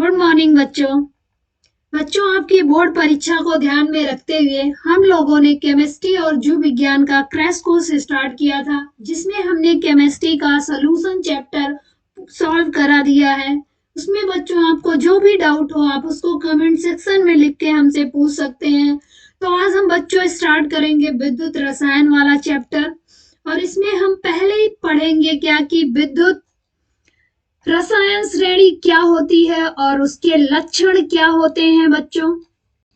Good morning बच्चों आपकी board परीक्षा को ध्यान में रखते हुए हम लोगों ने केमिस्ट्री और जीव विज्ञान का क्रैश कोर्स स्टार्ट किया था, जिसमें हमने केमिस्ट्री का सॉल्यूशन चैप्टर सॉल्व करा दिया है। उसमें बच्चों आपको जो भी डाउट हो आप उसको कमेंट सेक्शन में लिख के हमसे पूछ सकते हैं। तो आज हम बच्चों स्टार्ट करेंगे विद्युत रसायन वाला चैप्टर, और इसमें हम पहले ही पढ़ेंगे क्या कि विद्युत रसायन श्रेणी क्या होती है और उसके लक्षण क्या होते हैं बच्चों।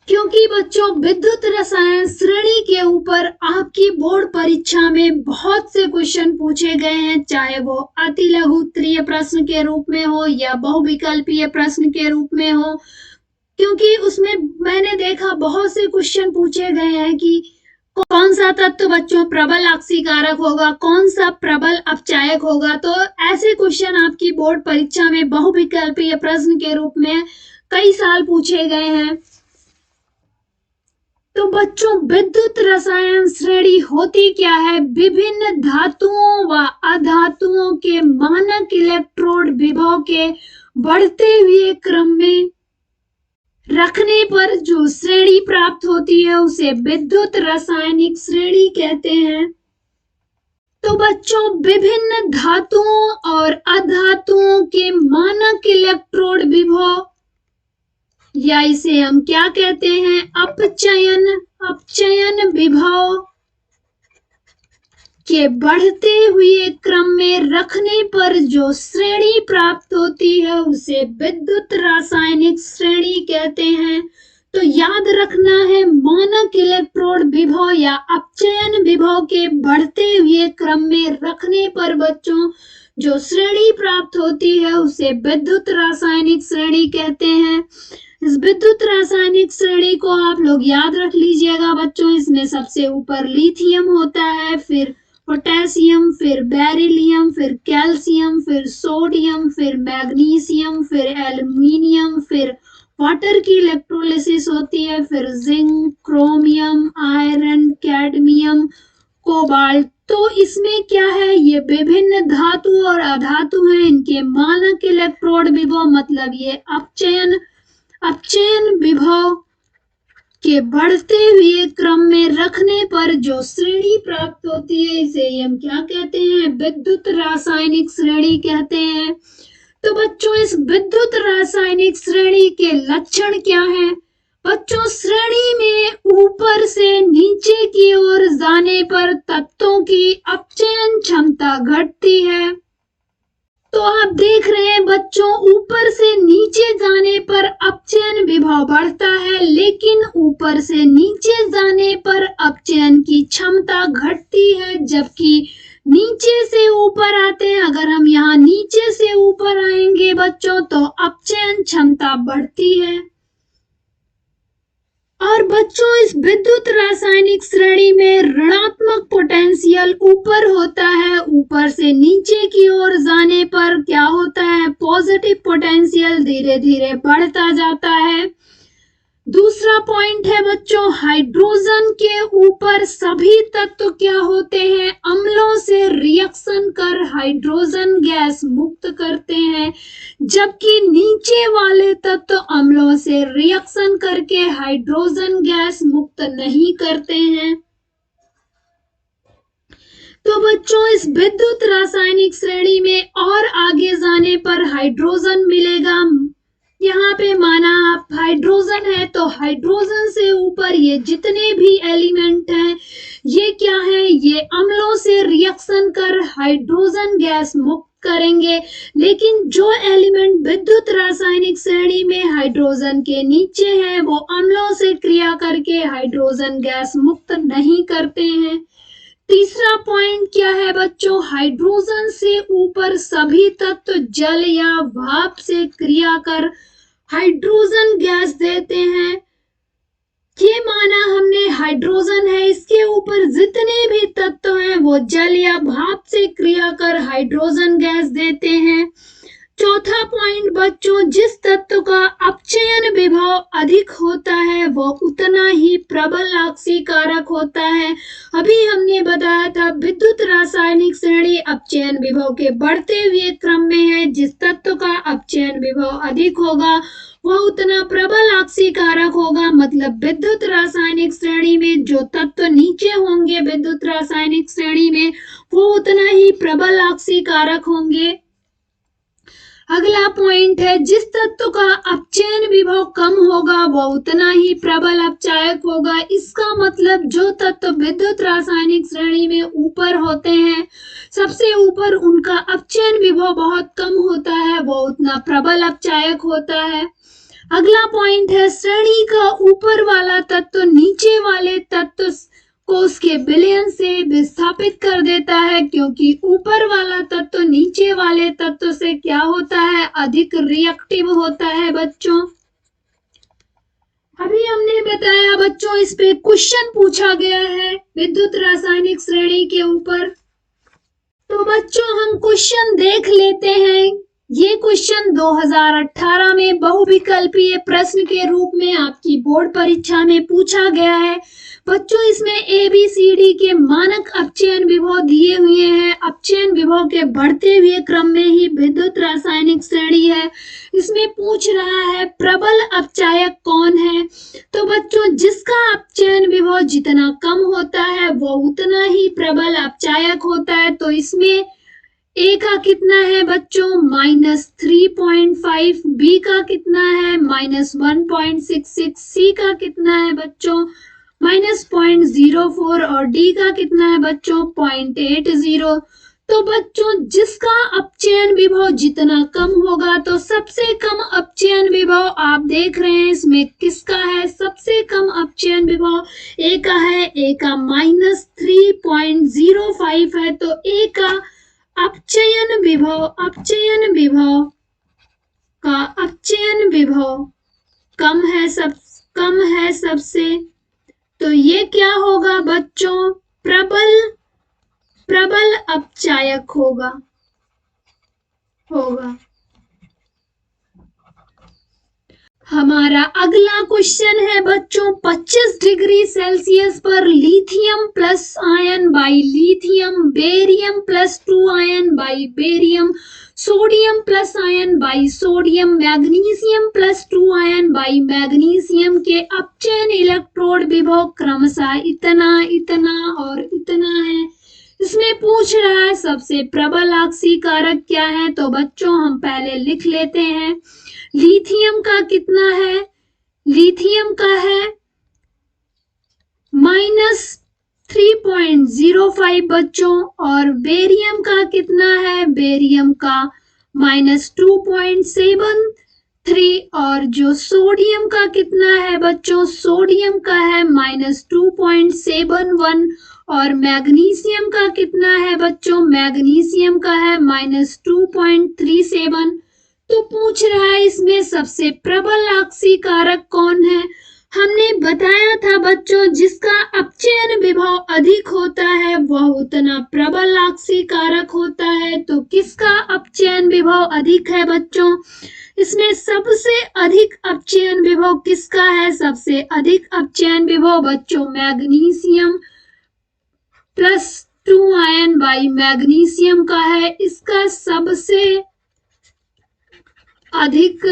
क्योंकि बच्चों विद्युत रसायन श्रेणी के ऊपर आपकी बोर्ड परीक्षा में बहुत से क्वेश्चन पूछे गए हैं, चाहे वो अति लघु उत्तरीय प्रश्न के रूप में हो या बहुविकल्पीय प्रश्न के रूप में हो। क्योंकि उसमें मैंने देखा बहुत से क्वेश्चन पूछे गए हैं कि कौन सा तत्व बच्चों प्रबल ऑक्सीकारक होगा, कौन सा प्रबल अपचायक होगा। तो ऐसे क्वेश्चन आपकी बोर्ड परीक्षा में बहुविकल्पीय प्रश्न के रूप में कई साल पूछे गए हैं। तो बच्चों विद्युत रसायन श्रेणी होती क्या है? विभिन्न धातुओं व अधातुओं के मानक इलेक्ट्रोड विभव के बढ़ते हुए क्रम में रखने पर जो श्रेणी प्राप्त होती है उसे विद्युत रासायनिक श्रेणी कहते हैं। तो बच्चों विभिन्न धातुओं और अधातुओं के मानक इलेक्ट्रोड विभव, या इसे हम क्या कहते हैं, अपचयन विभव के बढ़ते हुए क्रम में रखने पर जो श्रेणी प्राप्त होती है उसे विद्युत रासायनिक श्रेणी कहते हैं। तो याद रखना है, मानक इलेक्ट्रोड विभव या अपचयन विभव के बढ़ते हुए क्रम में रखने पर बच्चों जो श्रेणी प्राप्त होती है उसे विद्युत रासायनिक श्रेणी कहते हैं। इस विद्युत रासायनिक श्रेणी को आप लोग याद रख लीजिएगा बच्चों। इसमें सबसे ऊपर लिथियम होता है, फिर पोटेशियम, फिर बेरिलियम, फिर कैल्शियम, फिर सोडियम, फिर मैग्नीशियम, फिर एल्युमिनियम, फिर वाटर की इलेक्ट्रोलिसिस होती है, फिर zinc, chromium, iron, cadmium, cobalt. तो इसमें क्या है, ये विभिन्न धातु और अधातु हैं, इनके मानक इलेक्ट्रोड विभव मतलब ये अपचयन विभव के बढ़ते हुए क्रम में रखने पर जो श्रेणी प्राप्त होती है इसे हम क्या कहते हैं, विद्युत रासायनिक श्रेणी कहते हैं। तो बच्चों इस विद्युत रासायनिक श्रेणी के लक्षण क्या है? बच्चों श्रेणी में ऊपर से नीचे की ओर जाने पर तत्वों की अपचयन क्षमता घटती है। तो आप देख रहे हैं बच्चों, ऊपर से नीचे जाने पर अपचयन विभव बढ़ता है, लेकिन ऊपर से नीचे जाने पर अपचयन की क्षमता घटती है। जबकि नीचे से ऊपर आते हैं, अगर हम यहाँ नीचे से ऊपर आएंगे बच्चों तो अपचयन क्षमता बढ़ती है। और बच्चों इस विद्युत रासायनिक श्रेणी में ऋणात्मक पोटेंशियल ऊपर होता है, ऊपर से नीचे की ओर जाने पर क्या होता है, पॉजिटिव पोटेंशियल धीरे धीरे बढ़ता जाता है। दूसरा पॉइंट है बच्चों, हाइड्रोजन के ऊपर सभी तत्व क्या होते हैं, अम्लों से रिएक्शन कर हाइड्रोजन गैस मुक्त करते हैं, जबकि नीचे वाले तत्व अम्लों से रिएक्शन करके हाइड्रोजन गैस मुक्त नहीं करते हैं। तो बच्चों इस विद्युत रासायनिक श्रेणी में और आगे जाने पर हाइड्रोजन मिलेगा। यहाँ पे माना आप हाइड्रोजन है तो हाइड्रोजन से ऊपर ये जितने भी एलिमेंट हैं ये क्या है, ये अम्लों से रिएक्शन कर हाइड्रोजन गैस मुक्त करेंगे। लेकिन जो एलिमेंट विद्युत रासायनिक श्रेणी में हाइड्रोजन के नीचे है वो अम्लों से क्रिया करके हाइड्रोजन गैस मुक्त नहीं करते हैं। तीसरा पॉइंट क्या है बच्चों, हाइड्रोजन से ऊपर सभी तत्व जल या भाप से क्रिया कर हाइड्रोजन गैस देते हैं। ये माना हमने हाइड्रोजन है, इसके ऊपर जितने भी तत्व हैं वो जल या भाप से क्रिया कर हाइड्रोजन गैस देते हैं। चौथा पॉइंट बच्चों, जिस तत्व का अपचयन विभव अधिक होता है वह उतना ही प्रबल ऑक्सीकारक होता है। अभी हमने बताया था विद्युत रासायनिक श्रेणी अपचयन विभव के बढ़ते हुए क्रम में है। जिस तत्व का अपचयन विभव अधिक होगा वह उतना प्रबल ऑक्सीकारक होगा। मतलब विद्युत रासायनिक श्रेणी में जो तत्व नीचे होंगे विद्युत रासायनिक श्रेणी में वो उतना ही प्रबल ऑक्सीकारक होंगे। अगला पॉइंट है, जिस तत्व का अपचयन विभव कम होगा वह उतना ही प्रबल अपचायक होगा। इसका मतलब जो तत्व विद्युत रासायनिक श्रेणी में ऊपर होते हैं, सबसे ऊपर उनका अपचयन विभव बहुत कम होता है, वो उतना प्रबल अपचायक होता है। अगला पॉइंट है, श्रेणी का ऊपर वाला तत्व नीचे वाले तत्व को उसके विलयन से विस्थापित कर देता है, क्योंकि ऊपर वाला तत्व नीचे वाले तत्व से क्या होता है, अधिक रिएक्टिव होता है बच्चों। अभी हमने बताया बच्चों, इस पे क्वेश्चन पूछा गया है विद्युत रासायनिक श्रेणी के ऊपर। तो बच्चों हम क्वेश्चन देख लेते हैं। ये क्वेश्चन 2018 में बहुविकल्पीय प्रश्न के रूप में आपकी बोर्ड परीक्षा में पूछा गया है। बच्चों इसमें ABCD के मानक अपचयन विभव दिए हुए हैं। अपचयन विभव के बढ़ते हुए क्रम में ही विद्युत रासायनिक श्रेणी है। इसमें पूछ रहा है प्रबल अपचायक कौन है। तो बच्चों जिसका अपचयन विभव जितना कम होता है वो उतना ही प्रबल अपचायक होता है। तो इसमें A का कितना है बच्चों, -3.5, B का कितना है -1.66, C का कितना है बच्चों -0.04 और D का कितना है बच्चों 0.80। तो बच्चों जिसका अपचयन विभव जितना कम होगा, तो सबसे कम अपचयन विभव आप देख रहे हैं इसमें किसका है, सबसे कम अपचयन विभव A का है। A का -3.05 है। तो A का अपचयन विभव कम है सबसे। तो ये क्या होगा बच्चों, प्रबल अपचायक होगा। हमारा अगला क्वेश्चन है बच्चों, 25 डिग्री सेल्सियस पर lithium plus ion by lithium, barium plus 2 ion by barium, sodium plus ion by sodium, magnesium plus 2 ion by magnesium के अपचयन इलेक्ट्रोड विभव क्रमशः इतना और इतना है। इसमें पूछ रहा है सबसे प्रबल ऑक्सीकारक क्या है। तो बच्चों हम पहले लिख लेते हैं। लिथियम का कितना है, लिथियम का है -3.05 बच्चों, और बेरियम का कितना है, बेरियम का -2.73, और जो सोडियम का कितना है बच्चों, सोडियम का है -2.71, और मैग्नीशियम का कितना है बच्चों, मैग्नीशियम का है -2.37। तो पूछ रहा है इसमें सबसे प्रबल ऑक्सीकारक कौन है। हमने बताया था बच्चों जिसका अपचयन विभव अधिक होता है वह उतना प्रबल ऑक्सीकारक होता है। तो किसका अपचयन विभव अधिक है बच्चों, इसमें सबसे अधिक अपचयन विभव किसका है, सबसे अधिक अपचयन विभव बच्चों magnesium plus 2 ion by magnesium का है। इसका सबसे अधिक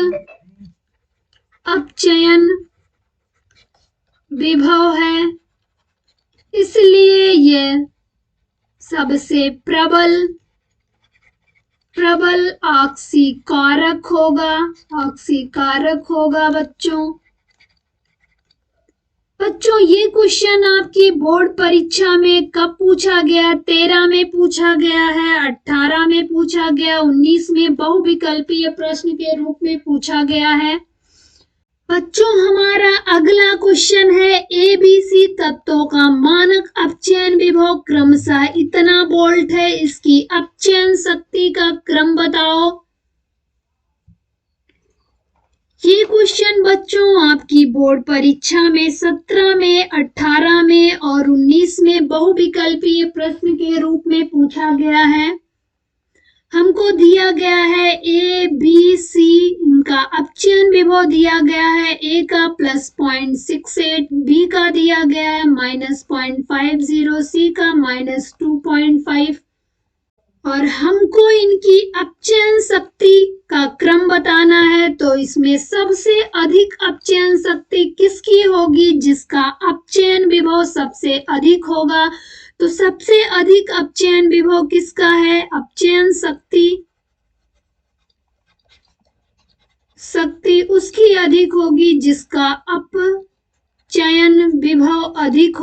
अपचयन विभव है, इसलिए यह सबसे प्रबल ऑक्सीकारक होगा बच्चों ये क्वेश्चन आपकी बोर्ड परीक्षा में कब पूछा गया, 13 में पूछा गया है, 18 में पूछा गया, 19 में बहुविकल्पीय प्रश्न के रूप में पूछा गया है। बच्चों हमारा अगला क्वेश्चन है, ABC तत्वों का मानक अपचयन विभव क्रमशः इतना वोल्ट है, इसकी अपचयन शक्ति का क्रम बताओ। ये क्वेश्चन बच्चों आपकी बोर्ड परीक्षा में 17 में, 18 में और 19 में बहुविकल्पीय प्रश्न के रूप में पूछा गया है। हमको दिया गया है ए बी सी, इनका अपचयन विभव दिया गया है, ए का +0.68, बी का दिया गया है -0.50, सी का -2.5 और हमको इनकी अपचयन शक्ति का क्रम बताना है। तो इसमें सबसे अधिक अपचयन शक्ति किसकी होगी, जिसका अपचयन विभव सबसे अधिक होगा। तो सबसे अधिक अपचयन विभव किसका है, अपचयन शक्ति उसकी अधिक होगी जिसका अपचयन विभव अधिक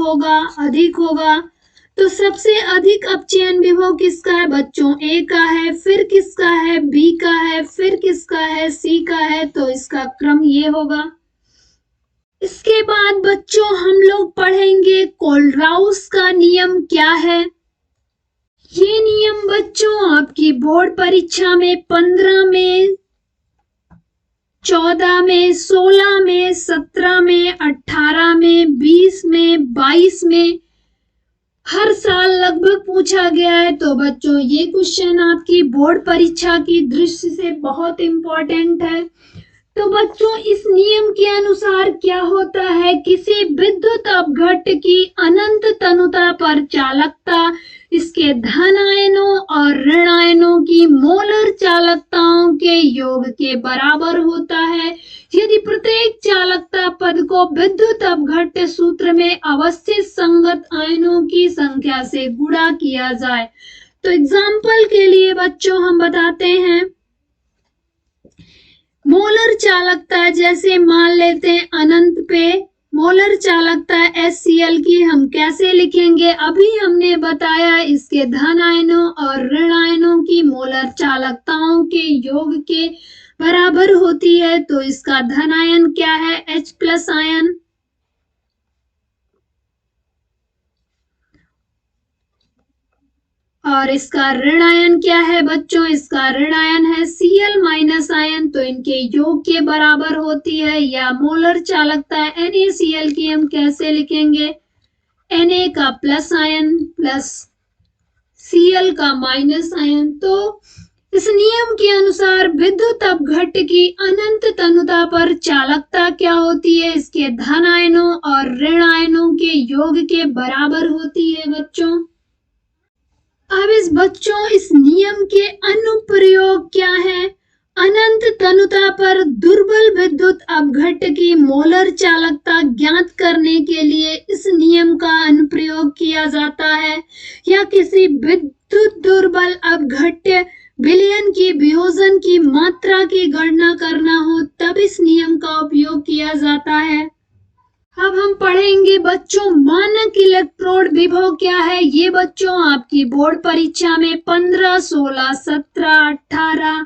होगा। तो सबसे अधिक अपचयन विभव किसका है बच्चों, ए का है, फिर किसका है, बी का है, फिर किसका है, सी का है। तो इसका क्रम ये होगा। इसके बाद बच्चों हम लोग पढ़ेंगे कोलराउस का नियम क्या है। ये नियम बच्चों आपकी बोर्ड परीक्षा में 15 में, 14 में, 16 में, 17 में, 18 में, 20 में, 22 में हर साल लगभग पूछा गया है। तो बच्चों ये क्वेश्चन आपकी बोर्ड परीक्षा की दृष्टि से बहुत इंपॉर्टेंट है। तो बच्चों इस नियम के अनुसार क्या होता है, किसी विद्युत अपघट्ट की अनंत तनुता पर चालकता इसके धन आयनों और ऋण आयनों की मोलर चालकताओं के योग के बराबर होता है यदि प्रत्येक चालकता पद को विद्युत अपघट्ट सूत्र में अवस्थित संगत आयनों की संख्या से गुणा किया जाए। तो एग्जाम्पल के लिए बच्चों हम बताते हैं, मोलर चालकता जैसे मान लेते हैं अनंत पे मोलर चालकता HCl की हम कैसे लिखेंगे, अभी हमने बताया इसके धन आयनों और ऋण आयनों की मोलर चालकताओं के योग के बराबर होती है। तो इसका धन आयन क्या है, H+ आयन, और इसका ऋण आयन क्या है बच्चों, इसका ऋण आयन है Cl- आयन। तो इनके योग के बराबर होती है। या मोलर चालकता NaCl की हम कैसे लिखेंगे, Na का प्लस आयन प्लस Cl का माइनस आयन। तो इस नियम के अनुसार विद्युत अपघट्ट की अनंत तनुता पर चालकता क्या होती है, इसके धन आयनों और ऋण आयनों के योग के बराबर होती है बच्चों। अब इस नियम के अनुप्रयोग क्या है, अनंत तनुता पर दुर्बल विद्युत अपघट्ट की मोलर चालकता ज्ञात करने के लिए इस नियम का अनुप्रयोग किया जाता है। या किसी विद्युत दुर्बल अपघट्ट विलयन की वियोजन की मात्रा की गणना करना हो तब इस नियम का उपयोग किया जाता है। अब हम पढ़ेंगे बच्चों मानक इलेक्ट्रोड विभव क्या है। ये बच्चों आपकी बोर्ड परीक्षा में 15, 16, 17, 18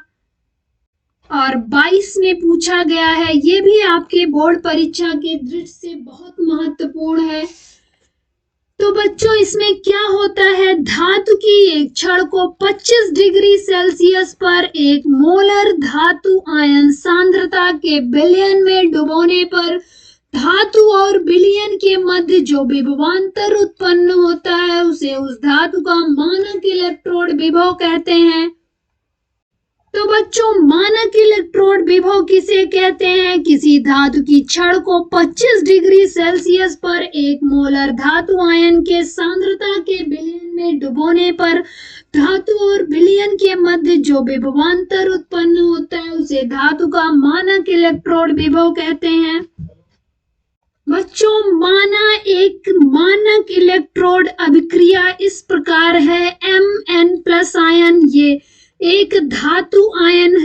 और 22 में पूछा गया है। ये भी आपके बोर्ड परीक्षा के दृष्टि से बहुत महत्वपूर्ण है। तो बच्चों इसमें क्या होता है, धातु की एक छड़ को 25 डिग्री सेल्सियस पर एक मोलर धातु आयन सांद्रता के विलयन में डुबोने पर धातु और विलयन के मध्य जो विभवांतर उत्पन्न होता है उसे उस धातु का मानक इलेक्ट्रोड विभव कहते हैं। तो बच्चों मानक इलेक्ट्रोड विभव किसे कहते हैं, किसी धातु की छड़ को 25 डिग्री सेल्सियस पर एक मोलर धातु आयन के सांद्रता के विलयन में डुबोने पर धातु और विलयन के मध्य जो विभवांतर उत्पन्न होता है उसे धातु का मानक इलेक्ट्रोड विभव कहते हैं। बच्चों एक मानक इलेक्ट्रोड अभिक्रिया इस प्रकार है, Mn+ आयन ये एक धातु आयन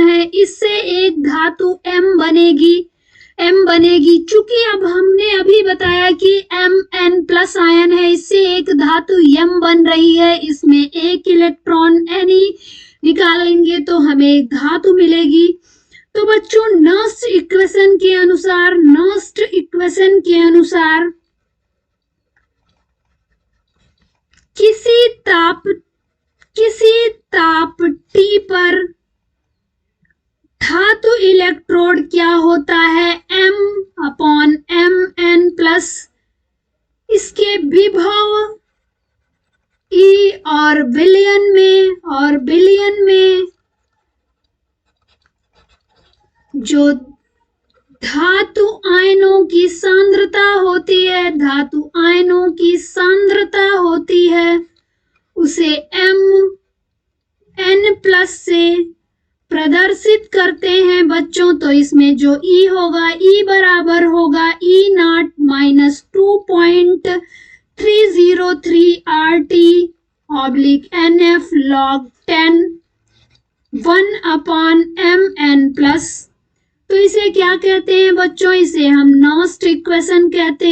है, इससे एक धातु M बनेगी। चूंकि अब हमने अभी बताया कि Mn+ आयन है, इससे एक धातु M बन रही है, इसमें एक इलेक्ट्रॉन Ne निकालेंगे तो हमें एक धातु मिलेगी। तो बच्चों नर्स्ट इक्वेशन के अनुसार किसी ताप T पर धातु इलेक्ट्रोड क्या होता है, M/Mn+। इसके विभव ई और बिलियन में जो धातु आयनों की सांद्रता होती है उसे n+ से प्रदर्शित करते हैं बच्चों। तो इसमें जो E होगा, E बराबर होगा E0 - 2.303 RT/NF log 10 1/mn+। तो इसे क्या कहते हैं बच्चों? इसे हम नॉस्ट इक्वेशन कहते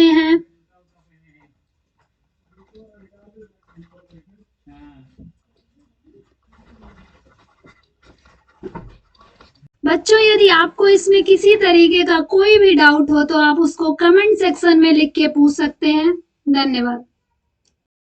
हैं। बच्चों, यदि आपको इसमें किसी तरीके का कोई भी डाउट हो तो आप उसको कमेंट सेक्शन में लिख के पूछ सकते हैं। धन्यवाद।